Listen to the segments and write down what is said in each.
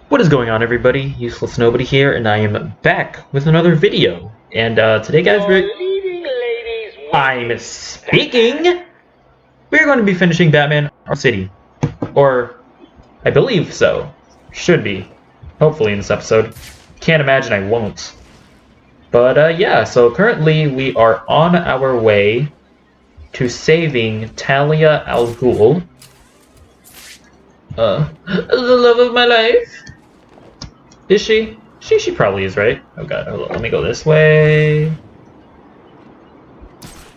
What is going on, everybody? Useless Nobody here, and I am back with another video. And today, guys, I'm speaking. We're going to be finishing Batman Arkham City, or I believe so. Should be, hopefully, in this episode. Can't imagine I won't. But yeah, so currently we are on our way to saving Talia al Ghul, the love of my life. Is she? She probably is, right? Oh god, hold on, let me go this way.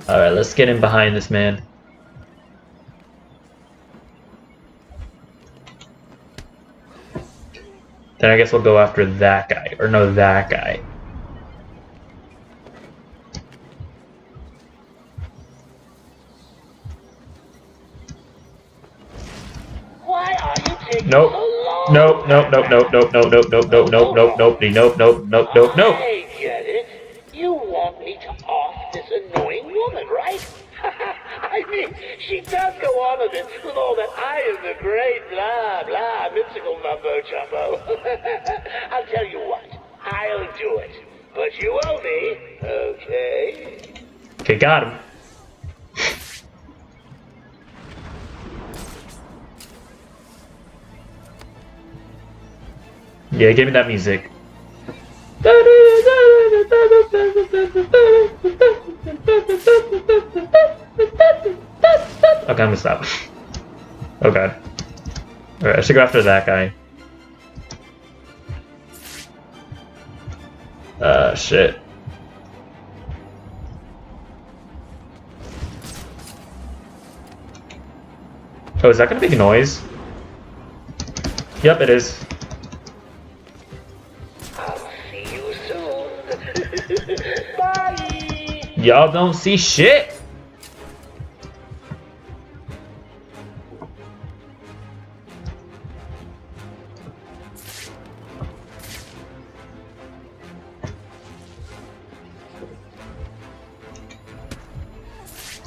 Alright, let's get in behind this man. Then I guess we'll go after that guy. Or no, that guy. Why are you taking Nope. so long? Nope, nope, nope, nope, nope, nope, nope, nope, nope, nope, nope, nope, nope, nope, nope, nope, nope. I get it. You want me to off this annoying woman, right? I mean, she does go on a bit with all that I am the great blah blah mystical mumbo jumbo. I'll tell you what, I'll do it. But you owe me, okay? Okay, got him. Yeah, give me that music. Okay, I'm gonna stop. Oh god. Alright, I should go after that guy. Shit. Oh, is that gonna make a noise? Yep, it is. See you soon. Bye. Y'all don't see shit.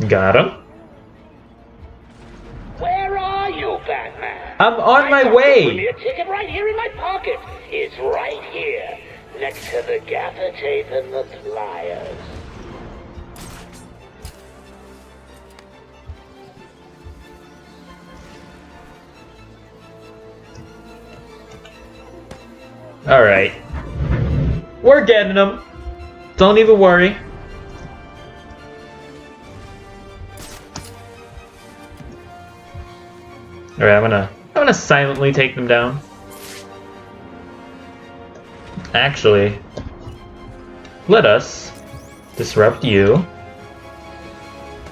Got him. Where are you, Batman? I'm on my I got way. the Premier ticket right here in my pocket. It's right here, next to the gaffer tape and the pliers. Alright. We're getting them. Don't even worry. Alright, I'm gonna silently take them down. Actually, let us disrupt you.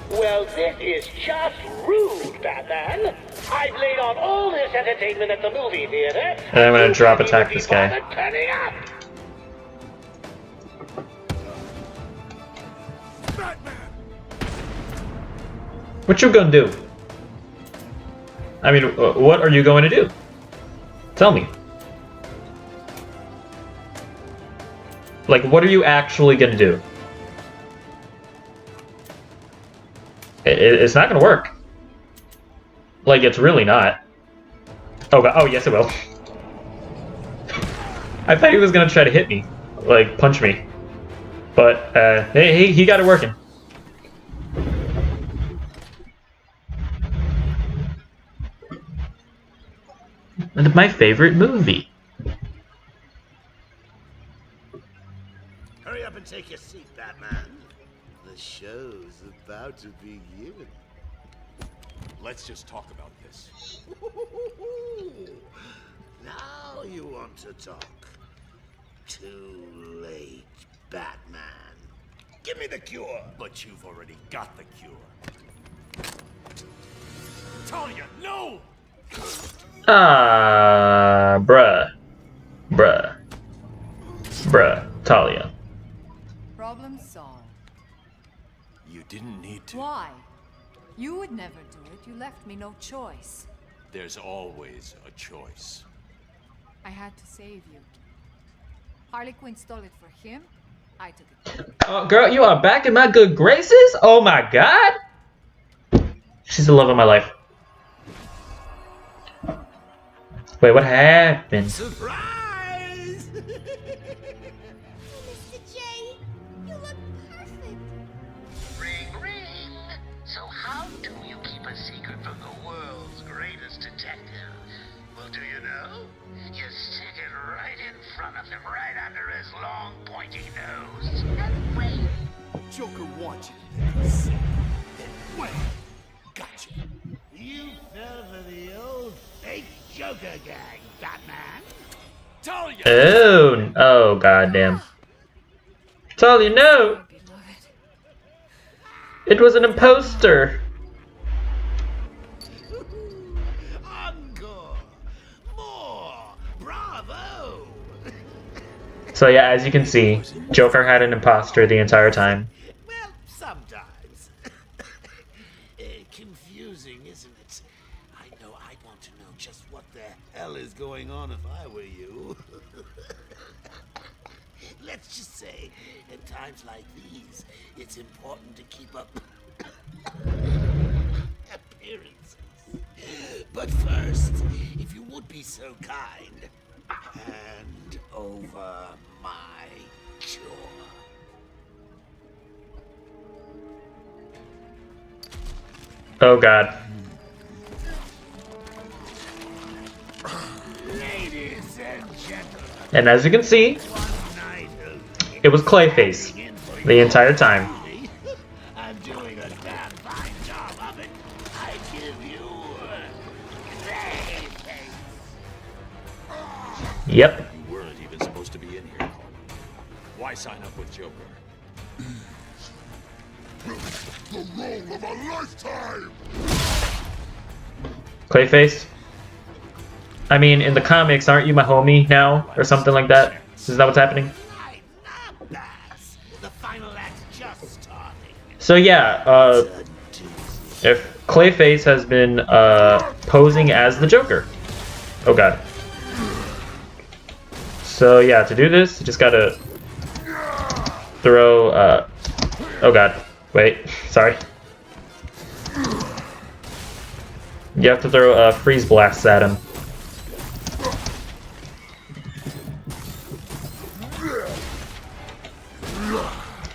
Well, this is just rude, Batman. I've laid on all this entertainment at the movie theater. And I'm gonna drop attack this guy. Turning up. What you gonna do? I mean, what are you going to do? Tell me. Like, what are you actually gonna do? It's not gonna work. Like, it's really not. Oh, God. Oh, yes, it will. I thought he was gonna try to hit me, like punch me, but hey, he got it working. And my favorite movie. Hurry up and take your seat, Batman. The show's about to begin. Let's just talk about this. Now you want to talk. Too late, Batman. Give me the cure. But you've already got the cure. Talia, no! Bruh. Talia. Problem solved. You didn't need to. Why? You would never do it. You left me no choice. There's always a choice. I had to save you. Harley Quinn stole it for him. I took it. Oh, girl, you are back in my good graces? Oh my god! She's the love of my life. Wait, what happened? Surprise! Mr. J, you look perfect. Ring, ring. So how do you keep a secret from the world's greatest detective? Well, do you know? You stick it right in front of him, right under his long, pointy nose. And wait. Joker wants you to make a scene. Then wait. Gotcha. You fell for the old fake Joker gang, Batman. Talia! Oh, goddamn. Talia, no! Beloved. It was an imposter! Encore! More! Bravo! So yeah, as you can see, Joker had an imposter the entire time. Well, sometimes. Confusing, isn't it? I know I'd want to know just what the hell is going on if I were you. Let's just say, at times like these, it's important to keep up appearances. But first, if you would be so kind, hand over my cure. Oh god. Ladies and gentlemen, And as you can see, night it was Clayface the entire time. I'm doing a damn fine job of it. I give you Clayface. Yep. You weren't even supposed to be in here. Why sign up with Joker? The role of a lifetime! Clayface? I mean, in the comics, aren't you my homie now? Or something like that? Is that what's happening? Right, not bad. The final act just starting. So yeah, if Clayface has been posing as the Joker. Oh god. So yeah, to do this, you just gotta throw, oh god. Wait, sorry. You have to throw freeze blasts at him.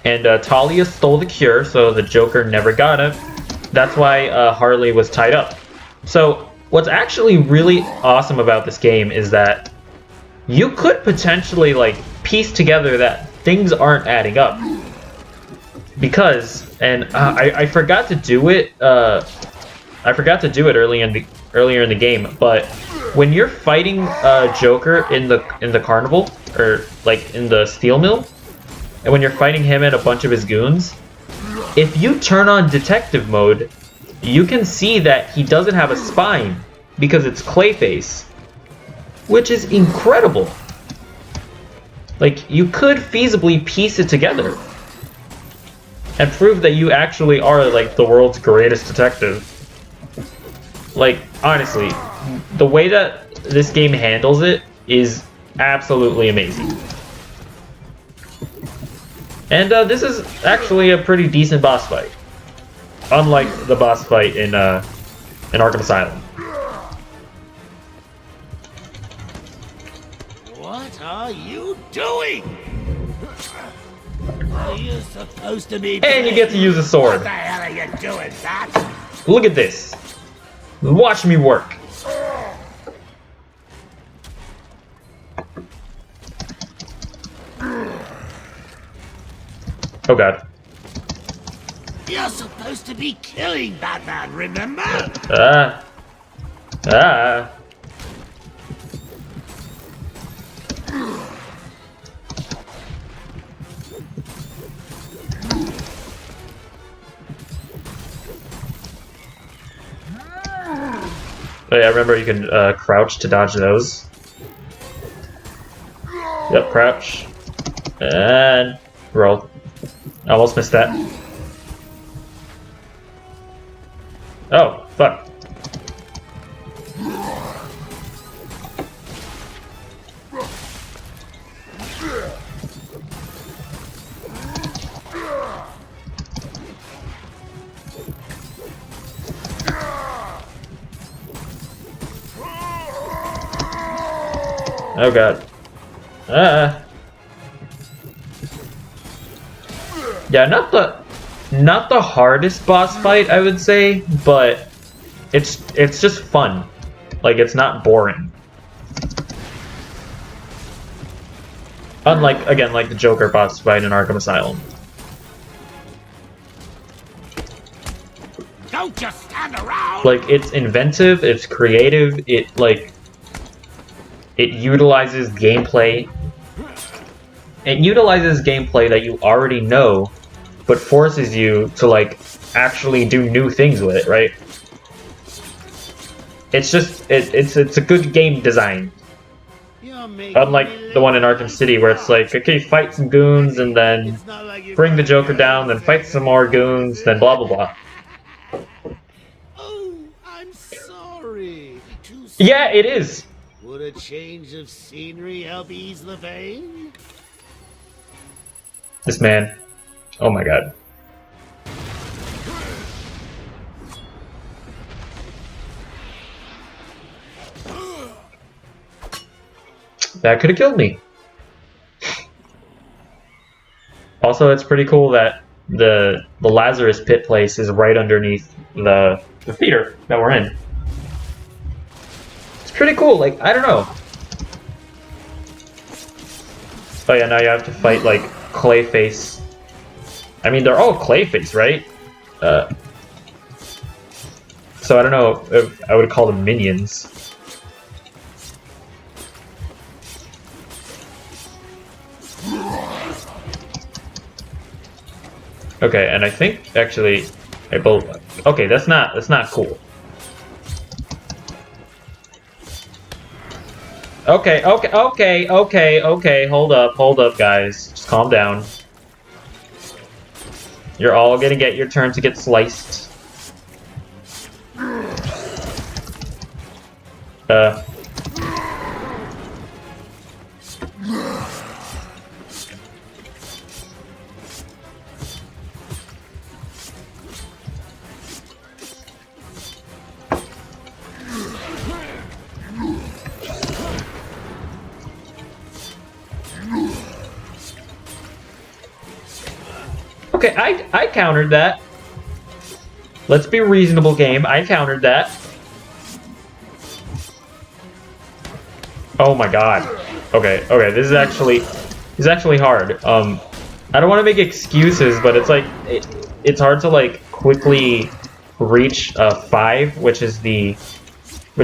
And Talia stole the cure, so the Joker never got it. That's why Harley was tied up. So what's actually really awesome about this game is that you could potentially like piece together that things aren't adding up. Because, and I forgot to do it. I forgot to do it earlier in the game. But when you're fighting Joker in the carnival, or like in the steel mill, and when you're fighting him and a bunch of his goons, if you turn on detective mode, you can see that he doesn't have a spine because it's Clayface, which is incredible. Like, you could feasibly piece it together and prove that you actually are, like, the world's greatest detective. Like, honestly, the way that this game handles it is absolutely amazing. And this is actually a pretty decent boss fight. Unlike the boss fight in Arkham Asylum. What are you doing? Are you supposed to be? And you get to use a sword. What the hell are you doing, Bat? Look at this. Watch me work. Oh god. You're supposed to be killing Batman, remember? Ah. Oh yeah, remember you can crouch to dodge those. Yep, crouch. And roll. Almost missed that. Oh, fuck. Oh god. Yeah, not the hardest boss fight, I would say, but it's just fun. Like, it's not boring. Unlike, again, like the Joker boss fight in Arkham Asylum. Don't just stand around! Like, it's inventive, it's creative, it utilizes gameplay. It utilizes gameplay that you already know, but forces you to, like, actually do new things with it, right? It's just, it's a good game design. Unlike the one in Arkham City, where it's like, okay, fight some goons, and then bring the Joker down, then fight some more goons, then blah blah blah. Oh, I'm sorry. Yeah, it is. Would a change of scenery help ease the pain? This man. Oh my god. That could have killed me. Also, it's pretty cool that the Lazarus Pit place is right underneath the theater that we're in. It's pretty cool. Like, I don't know. Oh yeah, now you have to fight like Clayface. I mean, they're all Clayface, right? So I don't know if I would call them minions. Okay, and I think actually, okay, that's not cool. Okay, hold up, guys, just calm down. You're all gonna get your turn to get sliced. Okay, I countered that. Let's be reasonable, game. I countered that. Oh my god. Okay, this is actually hard. I don't want to make excuses, but it's like it's hard to like quickly reach 5, which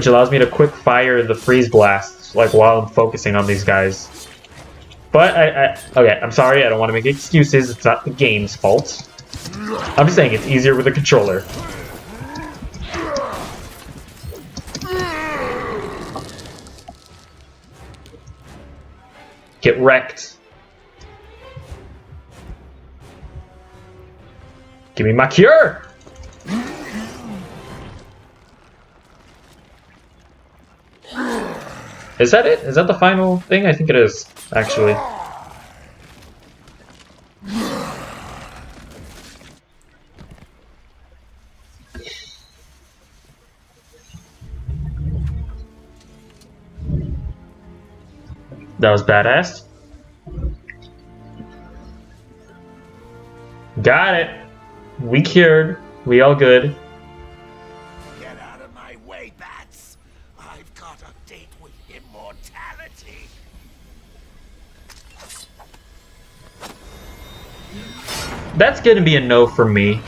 allows me to quick fire the freeze blasts like while I'm focusing on these guys. But okay, I'm sorry, I don't want to make excuses. It's not the game's fault. I'm just saying it's easier with a controller. Get wrecked. Give me my cure! Is that it? Is that the final thing? I think it is, actually. That was badass. Got it. We cured. We all good. Get out of my way, bats. I've got a date with immortality. That's gonna be a no from me.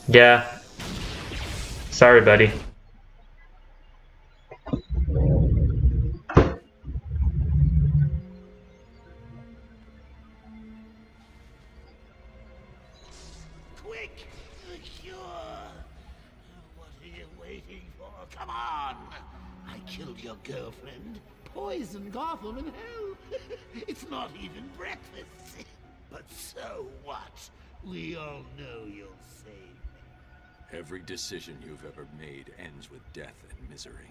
Yeah. Sorry, buddy. Quick! The cure! What are you waiting for? Come on! I killed your girlfriend, poisoned Gotham in hell. It's not even breakfast. But so what? We all know you'll save me. Every decision you've ever made ends with death and misery.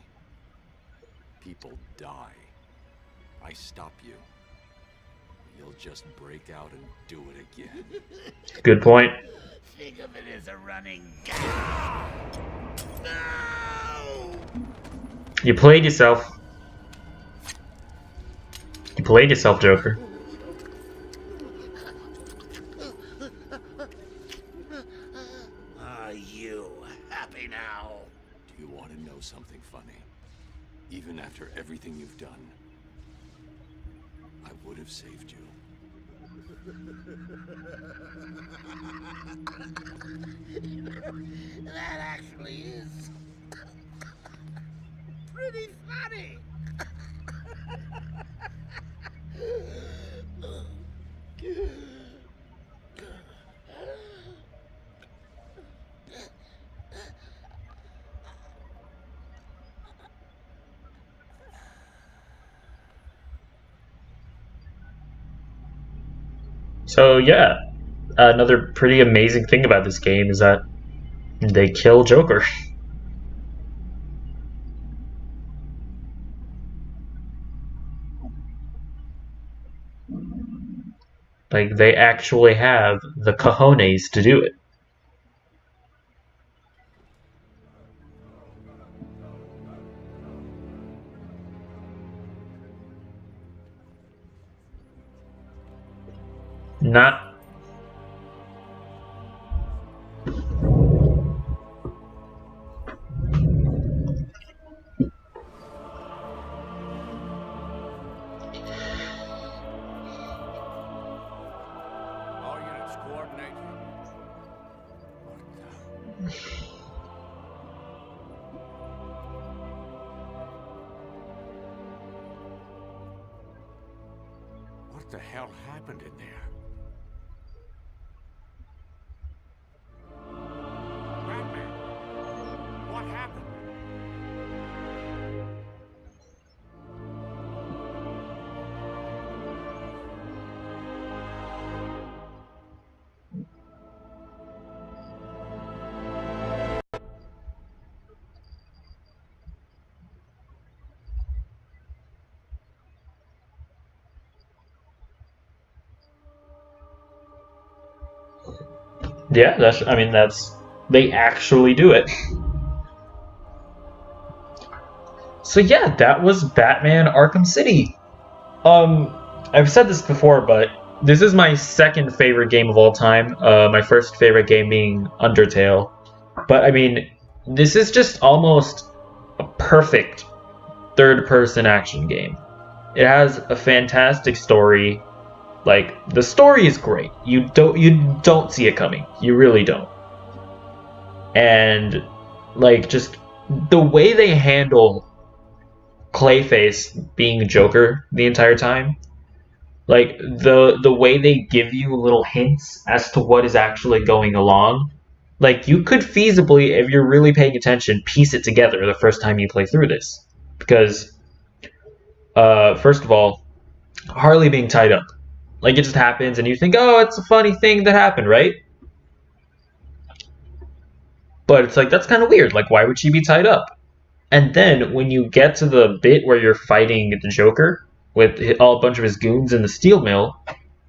People die. I stop you. You'll just break out and do it again. Good point. Think of it as a running gag. No! You played yourself. You played yourself, Joker. Are you happy now? Do you want to know something funny? Even after everything you've done, I would have saved you. That actually is pretty funny. So yeah, another pretty amazing thing about this game is that they kill Joker. Like, they actually have the cojones to do it. Not. All units coordinate. What the hell happened in there? Batman, what happened? Yeah, that's. I mean, that's. They actually do it. So yeah, that was Batman Arkham City. I've said this before, but this is my second favorite game of all time. My first favorite game being Undertale. But I mean, this is just almost a perfect third-person action game. It has a fantastic story. Like, the story is great. You don't see it coming. You really don't. And like, just the way they handle Clayface being Joker the entire time, like the way they give you little hints as to what is actually going along, like, you could feasibly, if you're really paying attention, piece it together the first time you play through this. Because first of all, Harley being tied up, like, it just happens and you think, oh, it's a funny thing that happened, right? But it's like, that's kind of weird. Like, why would she be tied up? And then when you get to the bit where you're fighting the Joker with a bunch of his goons in the steel mill,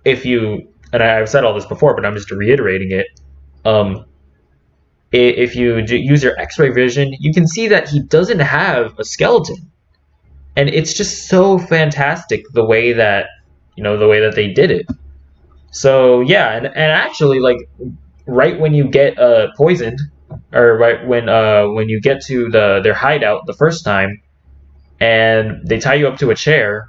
if you, and I've said all this before, but I'm just reiterating it, if you use your X-ray vision, you can see that he doesn't have a skeleton, and it's just so fantastic the way that they did it. So yeah, and actually, like, right when you get poisoned, or right when you get to their hideout the first time, and they tie you up to a chair,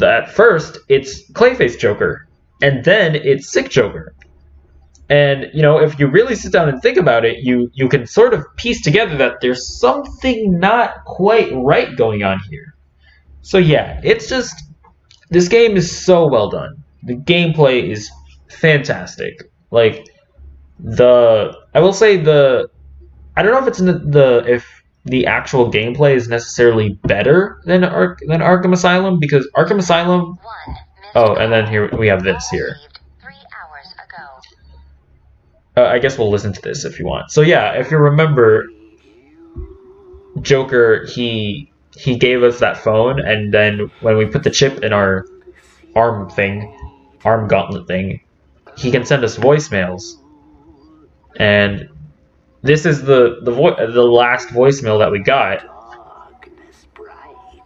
at first it's Clayface Joker, and then it's Sick Joker. And if you really sit down and think about it, you can sort of piece together that there's something not quite right going on here. So yeah, it's just, this game is so well done. The gameplay is fantastic. Like, I will say I don't know if it's if the actual gameplay is necessarily better than Arkham Asylum, because Arkham Asylum. Oh, and then here we have this here. I guess we'll listen to this if you want. So yeah, if you remember, Joker, he gave us that phone, and then when we put the chip in our arm gauntlet thing, he can send us voicemails. And this is the last voicemail that we got, Darkness bright.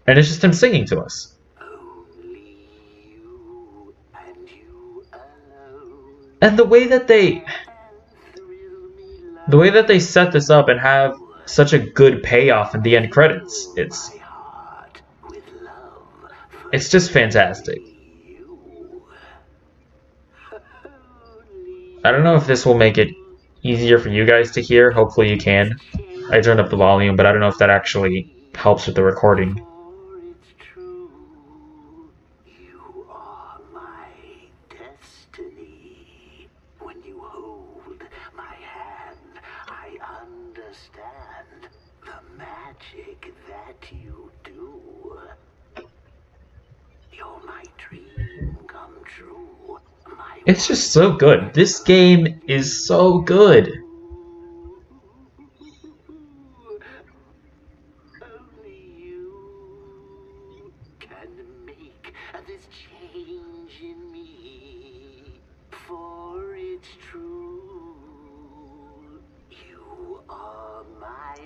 and it's just him singing to us. Only you and you alone And the way that they set this up and have such a good payoff in the end credits, heart with love for it's just fantastic. you. I don't know if this will make it easier for you guys to hear. Hopefully you can. I turned up the volume, but I don't know if that actually helps with the recording. For it's true, you are my destiny. When you hold my hand, I understand the magic that you do. You're my dream come true. My It's just so good. This game is so good. only you can make this change in me. For it's true, you are my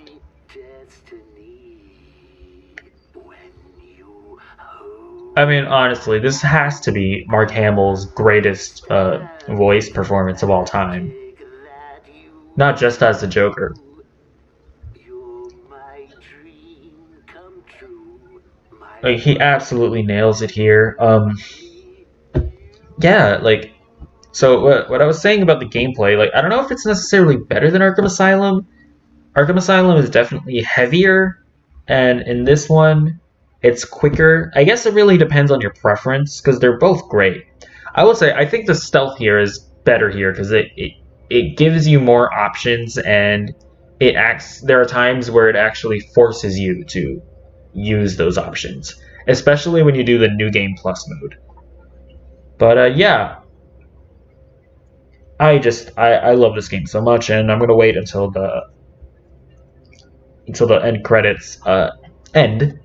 destiny. When you hold I mean, honestly, this has to be Mark Hamill's greatest voice performance of all time. that you Not just as the Joker. you're my dream come true. My Like, he absolutely nails it here. Yeah, like, so what I was saying about the gameplay, like, I don't know if it's necessarily better than Arkham Asylum. Arkham Asylum is definitely heavier, and in this one, it's quicker. I guess it really depends on your preference, because they're both great. I will say, I think the stealth here is better here, because it gives you more options, and there are times where it actually forces you to use those options, especially when you do the New Game Plus mode. But yeah, I love this game so much, and I'm gonna wait until the end credits end.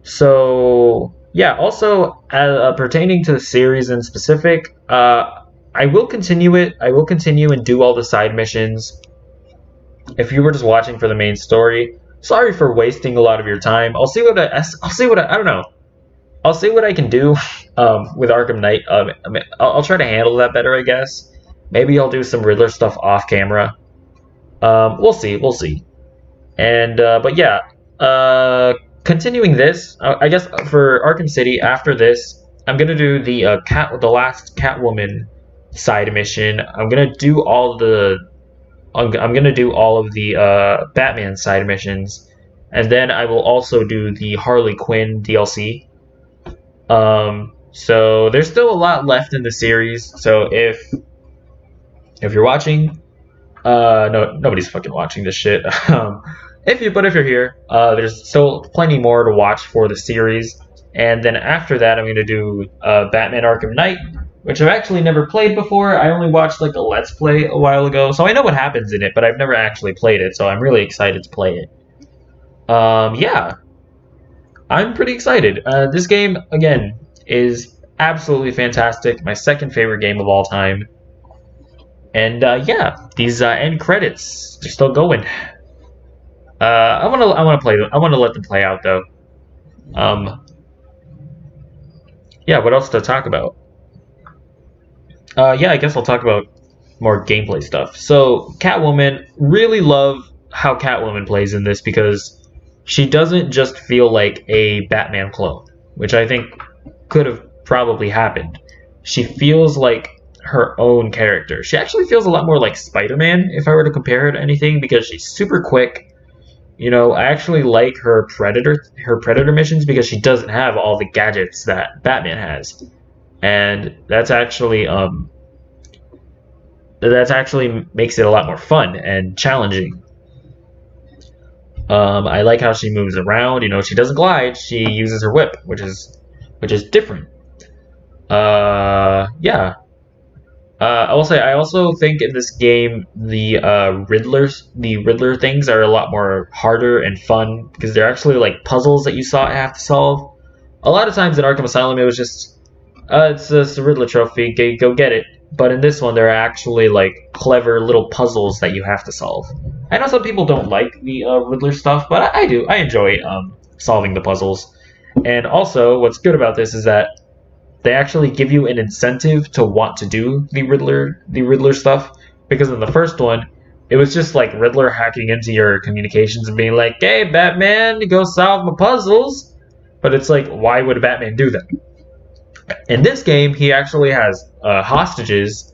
So yeah, also pertaining to the series in specific, I will continue it. I will continue and do all the side missions. If you were just watching for the main story, sorry for wasting a lot of your time. I'll see what I don't know. I'll see what I can do with Arkham Knight. I'll try to handle that better, I guess. Maybe I'll do some Riddler stuff off camera. We'll see. And but yeah, continuing this, I guess for Arkham City after this, I'm gonna do the last Catwoman side mission. I'm gonna do all of the Batman side missions, and then I will also do the Harley Quinn DLC. So there's still a lot left in the series. So if you're watching, no, nobody's fucking watching this shit. If you're here, there's still plenty more to watch for the series. And then after that, I'm going to do Batman Arkham Knight, which I've actually never played before. I only watched like a Let's Play a while ago, so I know what happens in it, but I've never actually played it, so I'm really excited to play it. Yeah, I'm pretty excited. This game, again, is absolutely fantastic. My second favorite game of all time. And yeah, these end credits are still going. I want to play them. I want to let them play out though. Yeah, what else to talk about? Yeah, I guess I'll talk about more gameplay stuff. So, Catwoman, really love how Catwoman plays in this because she doesn't just feel like a Batman clone, which I think could have probably happened. She feels like her own character. She actually feels a lot more like Spider-Man if I were to compare her to anything because she's super quick. You know, I actually like her Predator missions because she doesn't have all the gadgets that Batman has. And that's actually makes it a lot more fun and challenging. I like how she moves around. You know, she doesn't glide; she uses her whip, which is different. Yeah. I will say I also think in this game the Riddler things are a lot more harder and fun because they're actually like puzzles that you have to solve. A lot of times in Arkham Asylum it was just it's a Riddler trophy, go get it. but in this one there are actually like clever little puzzles that you have to solve. I know some people don't like the Riddler stuff, but I do. I enjoy solving the puzzles. And also, what's good about this is that they actually give you an incentive to want to do the Riddler stuff. Because in the first one, it was just like Riddler hacking into your communications and being like, "Hey, Batman, go solve my puzzles." But it's like, why would Batman do that? In this game, he actually has hostages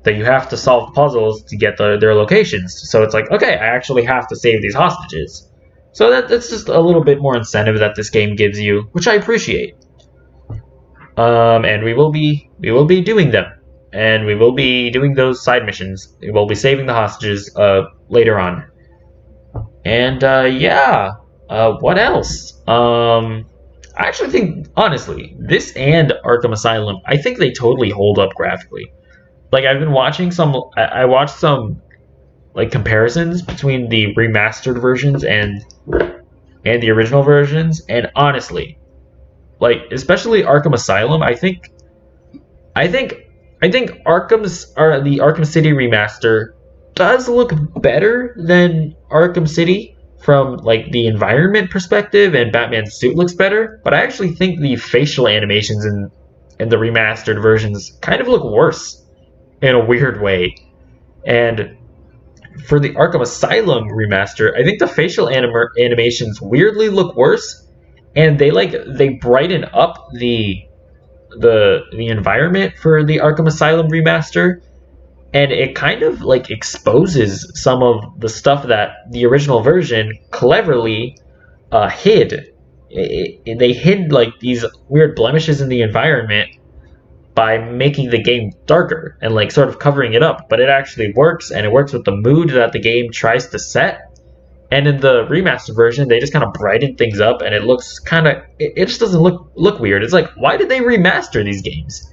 that you have to solve puzzles to get their locations. So it's like, okay, I actually have to save these hostages. So that's just a little bit more incentive that this game gives you, which I appreciate. And we will be doing them, and we will be doing those side missions. We will be saving the hostages later on. And yeah, what else? I actually think, honestly, this and Arkham Asylum, I think they totally hold up graphically. Like, I've been watching I watched some like comparisons between the remastered versions and the original versions, and honestly, like, especially Arkham Asylum, I think the Arkham City remaster does look better than Arkham City from like the environment perspective, and Batman's suit looks better. But I actually think the facial animations in the remastered versions kind of look worse in a weird way. And for the Arkham Asylum remaster, I think the facial animations weirdly look worse, and they brighten up the environment for the Arkham Asylum remaster, and it kind of like exposes some of the stuff that the original version cleverly hid. They hid like these weird blemishes in the environment by making the game darker and like sort of covering it up, but it actually works, and it works with the mood that the game tries to set. And in the remastered version, they just kind of brighten things up, and it looks kind of, it just doesn't look weird. It's like, why did they remaster these games?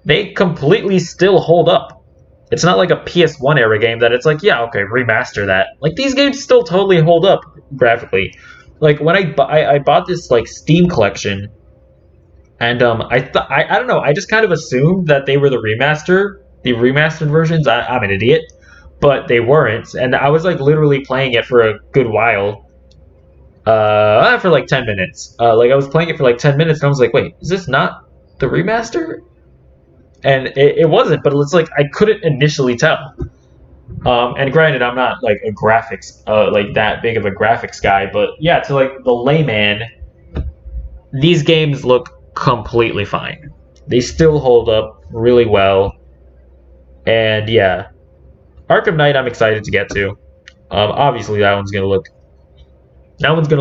They completely still hold up. It's not like a PS1 era game that it's like, yeah, okay, remaster that. Like, these games still totally hold up graphically. Like, when I bought this like Steam collection, and I don't know, I just kind of assumed that they were the remastered versions. I'm an idiot, but they weren't, and I was like literally playing it for a good while, for like 10 minutes. Like, I was playing it for like 10 minutes, and I was like, wait, is this not the remaster? And it wasn't, but it's like I couldn't initially tell. And granted, I'm not like a graphics, like that big of a graphics guy, but yeah, to like the layman, these games look completely fine. They still hold up really well. And yeah, Arkham Knight I'm excited to get to. Obviously that one's gonna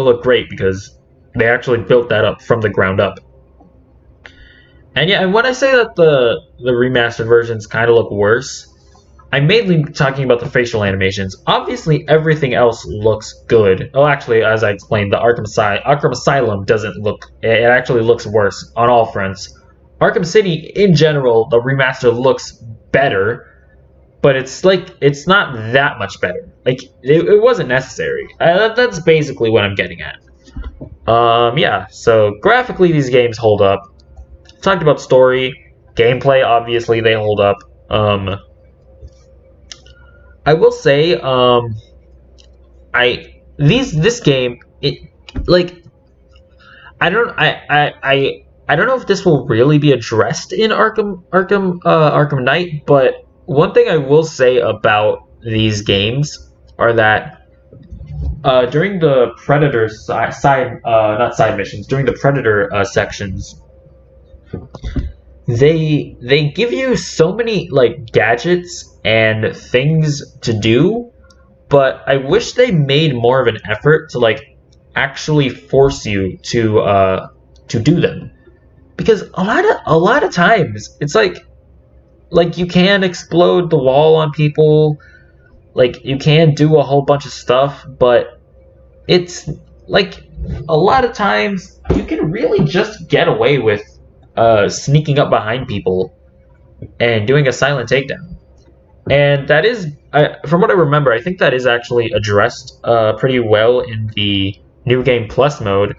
look great because they actually built that up from the ground up. And yeah, and when I say that the remastered versions kind of look worse, I'm mainly talking about the facial animations. Obviously, everything else looks good. Oh, actually, as I explained, the Arkham Asylum doesn't look... It actually looks worse on all fronts. Arkham City, in general, the remaster looks better, but it's like, it's not that much better. Like, it wasn't necessary. That's basically what I'm getting at. Yeah, so graphically, these games hold up. Talked about story, gameplay, obviously, they hold up. I will say, this game, it like, I don't know if this will really be addressed in Arkham Knight, but one thing I will say about these games are that during the Predator not side missions, during the Predator sections, they give you so many like gadgets and things to do, but I wish they made more of an effort to like actually force you to do them, because a lot of times it's like you can explode the wall on people, like you can do a whole bunch of stuff, but it's like a lot of times you can really just get away with sneaking up behind people and doing a silent takedown. And that is, from what I remember, I think that is actually addressed pretty well in the New Game Plus mode.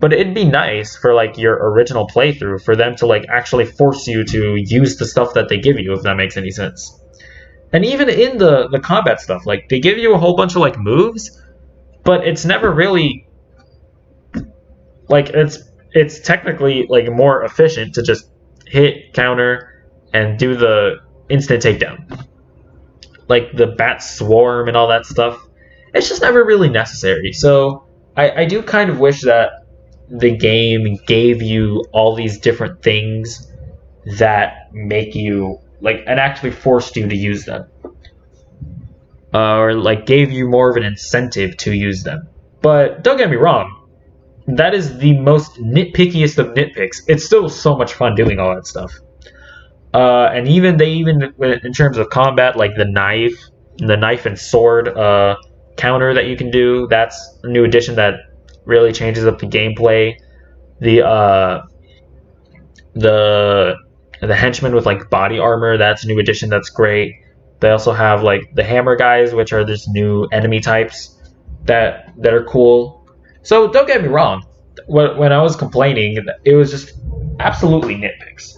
but it'd be nice for like your original playthrough for them to like actually force you to use the stuff that they give you, if that makes any sense. And even in the combat stuff, like they give you a whole bunch of like moves, but it's never really like it's technically like more efficient to just hit, counter, and do the instant takedown. Like the bat swarm and all that stuff. It's just never really necessary. So I do kind of wish that the game gave you all these different things that make you like and actually forced you to use them. Or like gave you more of an incentive to use them. But don't get me wrong, that is the most nitpickiest of nitpicks. It's still so much fun doing all that stuff. And even in terms of combat, like the knife and sword counter that you can do, that's a new addition that really changes up the gameplay. The henchmen with like body armor, that's a new addition that's great. They also have like the hammer guys, which are this new enemy types that are cool. So don't get me wrong, when I was complaining, it was just absolutely nitpicks.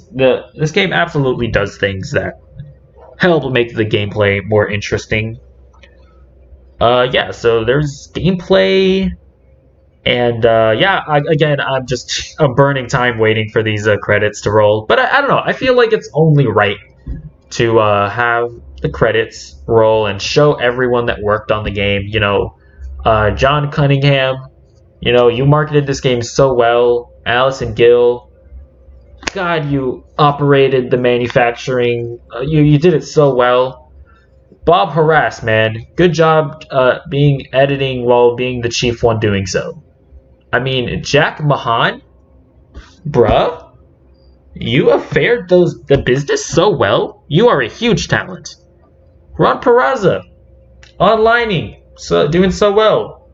This game absolutely does things that help make the gameplay more interesting. Yeah, so there's gameplay, and yeah, I'm burning time waiting for these credits to roll. But I don't know, I feel like it's only right to have the credits roll and show everyone that worked on the game. You know, John Cunningham, you know, you marketed this game so well. Allison Gill, God, you operated the manufacturing. You did it so well. Bob Harass, man, good job being editing while being the chief one doing so. I mean, Jack Mahan, bruh, you have fared the business so well. You are a huge talent. Ron Peraza, onlining, so doing so well.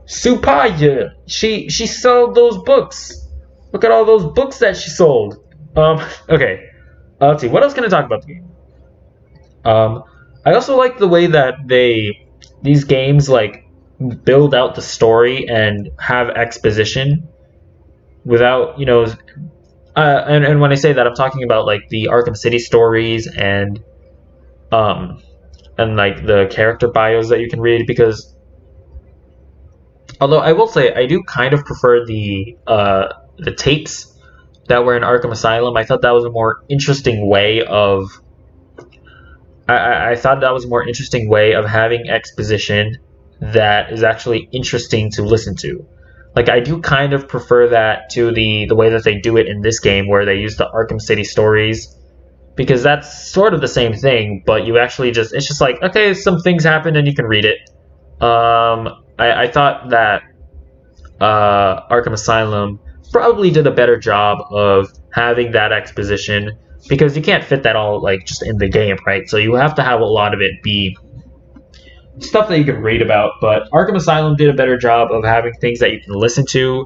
Supaya, she sold those books. Look at all those books that she sold. Okay, let's see. What else can I talk about the game? I also like the way that these games like build out the story and have exposition without, you know, and when I say that, I'm talking about like the Arkham City stories and like the character bios that you can read, because although I will say I do kind of prefer the tapes that were in Arkham Asylum. I thought that was a more interesting way of I thought that was a more interesting way of having exposition that is actually interesting to listen to. Like, I do kind of prefer that to the way that they do it in this game, where they use the Arkham City stories, because that's sort of the same thing, but you actually it's just like, okay, some things happened and you can read it. I thought that Arkham Asylum probably did a better job of having that exposition, because you can't fit that all like just in the game, right? So you have to have a lot of it be stuff that you can read about. But Arkham Asylum did a better job of having things that you can listen to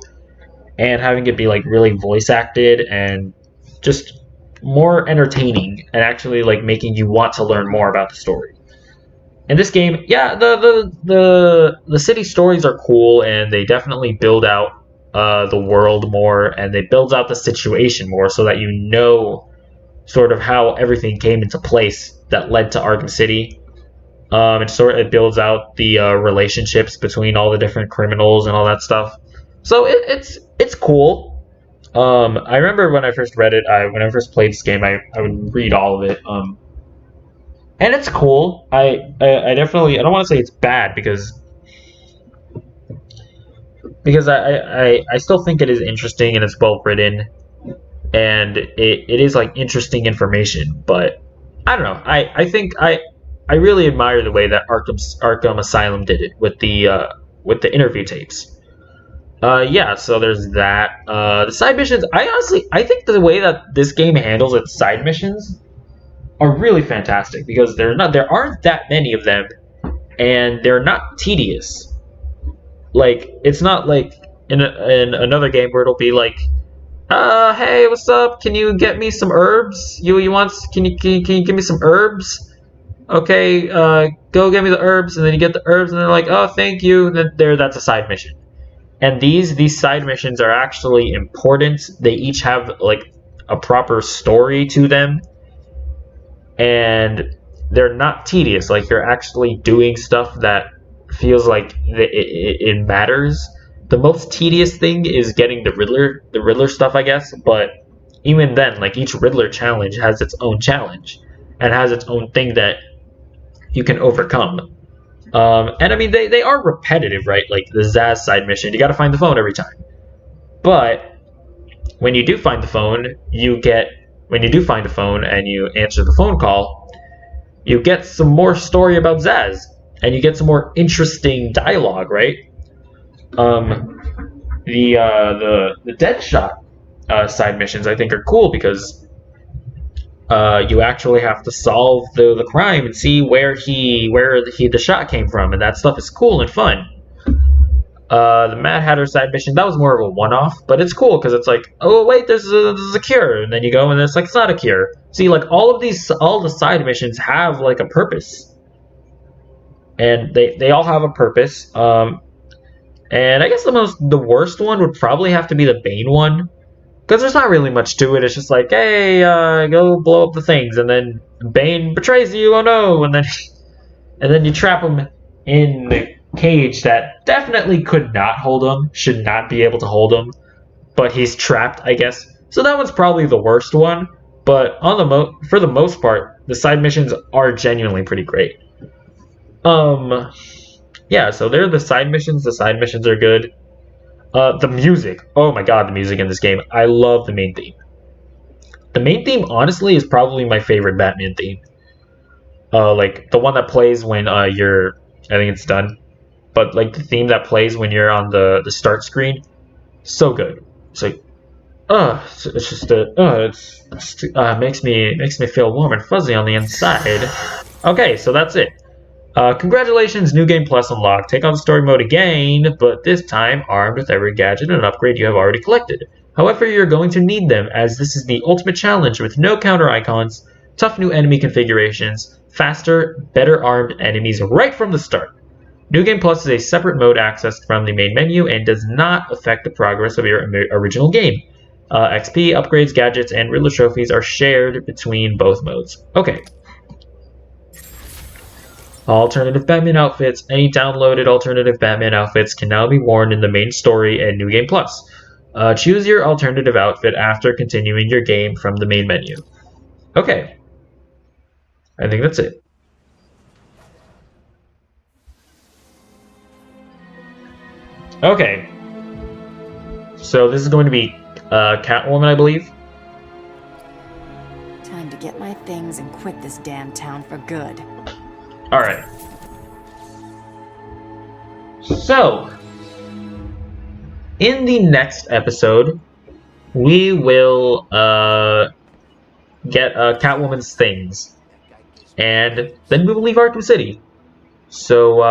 and having it be like really voice acted and just more entertaining and actually like making you want to learn more about the story. In this game, yeah, the city stories are cool, and they definitely build out the world more, and they build out the situation more, so that you know sort of how everything came into place that led to Arkham City. It builds out the relationships between all the different criminals and all that stuff. So it's cool. I remember when I first read it, when I first played this game, I would read all of it. And it's cool. I definitely, I don't want to say it's bad, because I still think it is interesting and it's well written, and it is like interesting information. But I don't know. I think I really admire the way that Arkham Asylum did it with the interview tapes. Yeah, so there's that. The side missions, I think the way that this game handles its side missions are really fantastic, because there aren't that many of them, and they're not tedious. Like, it's not like in another game where it'll be like, hey, what's up? Can you get me some herbs? Can you give me some herbs? Okay, go get me the herbs, and then you get the herbs, and they're like, oh, thank you, and then that's a side mission. And these side missions are actually important. They each have like a proper story to them, and they're not tedious. Like you're actually doing stuff that feels like it matters. The most tedious thing is getting the Riddler stuff, I guess. But even then, like each Riddler challenge has its own challenge and has its own thing that you can overcome. And I mean, they are repetitive, right? Like the Zaz side mission, you got to find the phone every time. But when you do find the phone, when you do find a phone and you answer the phone call, you get some more story about Zaz, and you get some more interesting dialogue, right? The Deadshot side missions I think are cool because you actually have to solve the crime and see where the shot came from, and that stuff is cool and fun. The Mad Hatter side mission, that was more of a one-off, but it's cool because it's like, oh wait, there's a cure, and then you go and it's like it's not a cure. See, like all the side missions have like a purpose, and they all have a purpose. And I guess the worst one would probably have to be the Bane one, because there's not really much to it. It's just like, hey, go blow up the things, and then Bane betrays you. Oh no! And then you trap him in the cage that definitely could not hold him, should not be able to hold him, but he's trapped, I guess. So that one's probably the worst one. But for the most part, the side missions are genuinely pretty great. Yeah, so they're the side missions. The side missions are good. The music. Oh my god, the music in this game. I love the main theme. The main theme, honestly, is probably my favorite Batman theme. Like, the one that plays when I think it's done. But, like, the theme that plays when you're on the start screen. So good. It's like, it's just makes me feel warm and fuzzy on the inside. Okay, so that's it. Congratulations, New Game Plus unlocked. Take on the story mode again, but this time armed with every gadget and upgrade you have already collected. However, you're going to need them, as this is the ultimate challenge with no counter icons, tough new enemy configurations, faster, better armed enemies right from the start. New Game Plus is a separate mode accessed from the main menu and does not affect the progress of your original game. XP, upgrades, gadgets, and Riddler trophies are shared between both modes. Okay. Alternative Batman outfits. Any downloaded alternative Batman outfits can now be worn in the main story and New Game Plus. Choose your alternative outfit after continuing your game from the main menu. Okay. I think that's it. Okay. So this is going to be Catwoman, I believe. Time to get my things and quit this damn town for good. Alright. So, in the next episode, we will get Catwoman's things. And then we will leave Arkham City. So,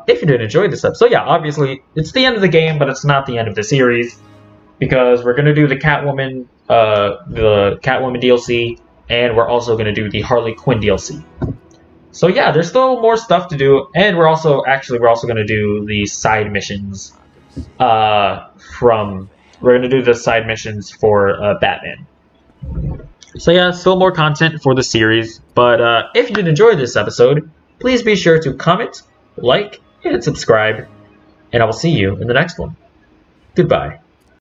if you did enjoy this episode, yeah, obviously, it's the end of the game, but it's not the end of the series. Because we're going to do the Catwoman DLC, and we're also going to do the Harley Quinn DLC. So yeah, there's still more stuff to do, and we're also going to do the side missions. We're going to do the side missions for Batman. So yeah, still more content for the series. But if you did enjoy this episode, please be sure to comment, like, and subscribe, and I will see you in the next one. Goodbye.